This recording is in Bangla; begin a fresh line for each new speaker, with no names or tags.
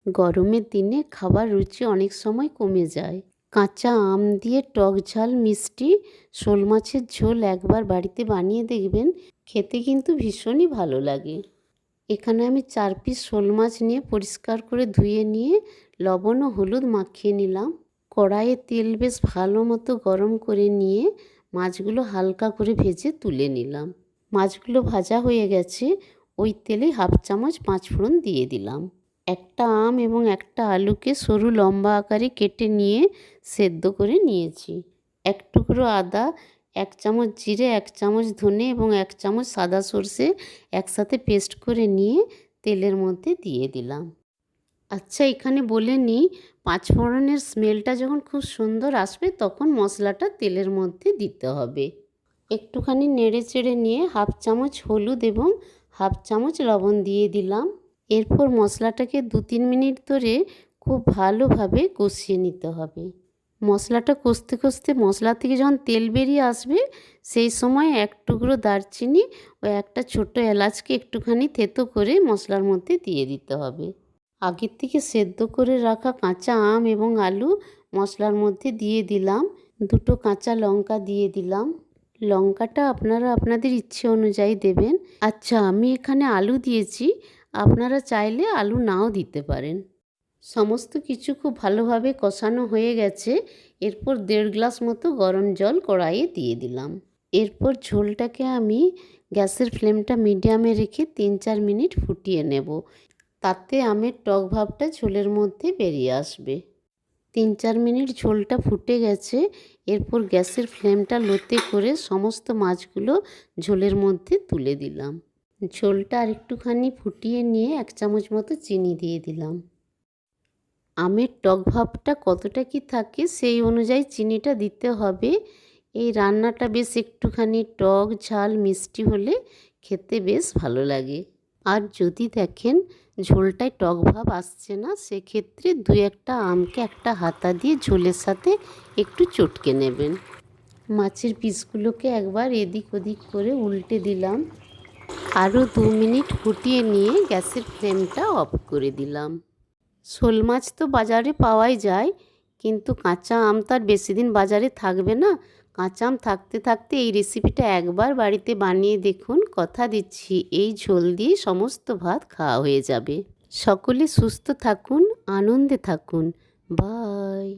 গরমের দিনে খাবার রুচি অনেক সময় কমে যায়। কাঁচা আম দিয়ে টক ঝাল মিষ্টি শোল মাছের ঝোল একবার বাড়িতে বানিয়ে দেখবেন, খেতে কিন্তু ভীষণই ভালো লাগে। এখানে আমি 4 পিস শোল মাছ নিয়ে পরিষ্কার করে ধুয়ে নিয়ে লবণ ও হলুদ মাখিয়ে নিলাম। কড়াইয়ে তেল বেশ ভালো মতো গরম করে নিয়ে মাছগুলো হালকা করে ভেজে তুলে নিলাম। মাছগুলো ভাজা হয়ে গেছে, ওই তেলে 1/2 চামচ পাঁচফোড়ন দিয়ে দিলাম। একটা আম এবং একটা আলুকে সরু লম্বা আকারে কেটে নিয়ে সেদ্ধ করে নিয়েছি। 1 টুকরো আদা, 1 চামচ জিরে, 1 চামচ ধনে এবং 1 চামচ সাদা সর্ষে একসাথে পেস্ট করে নিয়ে তেলের মধ্যে দিয়ে দিলাম। আচ্ছা, এখানে বলে নিই, পাঁচফোড়নের স্মেলটা যখন খুব সুন্দর আসবে তখন মশলাটা তেলের মধ্যে দিতে হবে। একটুখানি নেড়ে চেড়ে নিয়ে 1/2 চামচ হলুদ এবং 1/2 চামচ লবণ দিয়ে দিলাম। এরপর মশলাটাকে 2-3 মিনিট ধরে খুব ভালোভাবে কষিয়ে নিতে হবে। মশলাটা কষতে কষতে মশলা থেকে যখন তেল বেরিয়ে আসবে, সেই সময় 1 টুকরো দারচিনি ও একটা ছোট এলাচকে একটুখানি থেতো করে মশলার মধ্যে দিয়ে দিতে হবে। আগের থেকে সেদ্ধ করে রাখা কাঁচা আম এবং আলু মশলার মধ্যে দিয়ে দিলাম। 2টো কাঁচা লঙ্কা দিয়ে দিলাম। লঙ্কাটা আপনারা আপনাদের ইচ্ছে অনুযায়ী দেবেন। আচ্ছা, আমি এখানে আলু দিয়েছি, আপনারা চাইলে আলু নাও দিতে পারেন। সমস্ত কিছু খুব ভালোভাবে কষানো হয়ে গেছে। এরপর 1.5 গ্লাস মতো গরম জল কড়াইয়ে দিয়ে দিলাম। এরপর ঝোলটাকে আমি গ্যাসের ফ্লেমটা মিডিয়ামে রেখে 3-4 মিনিট ফুটিয়ে নেব। তাতে আমের টক ভাবটা ঝোলের মধ্যে বেরিয়ে আসবে। 3-4 মিনিট ঝোলটা ফুটে গেছে। এরপর গ্যাসের ফ্লেমটা লোতে করে সমস্ত মাছগুলো ঝোলের মধ্যে তুলে দিলাম। ঝোলটা আরেকটুখানি ফুটিয়ে নিয়ে 1 চামচ মতো চিনি দিয়ে দিলাম। আমের টক ভাবটা কতটা কি থাকে সেই অনুযায়ী চিনিটা দিতে হবে। এই রান্নাটা বেশ একটুখানি টক ঝাল মিষ্টি হলে খেতে বেশ ভালো লাগে। আর যদি দেখেন ঝোলটায় টক ভাব আসছে না, সেক্ষেত্রে 2-1টা আমকে একটা হাতা দিয়ে ঝোলের সাথে একটু চটকে নেবেন। মাছের পিসগুলোকে একবার এদিক ওদিক করে উল্টে দিলাম। আরও 2 মিনিট ফুটিয়ে নিয়ে গ্যাসের ফ্লেমটা অফ করে দিলাম। শোল মাছ তো বাজারে পাওয়াই যায়, কিন্তু কাঁচা আম তো আর বেশি দিন বাজারে থাকবে না। কাঁচা আম থাকতে থাকতে এই রেসিপিটা একবার বাড়িতে বানিয়ে দেখুন, কথা দিচ্ছি এই ঝোল দিয়ে সমস্ত ভাত খাওয়া হয়ে যাবে। সকলে সুস্থ থাকুন, আনন্দে থাকুন। বাই।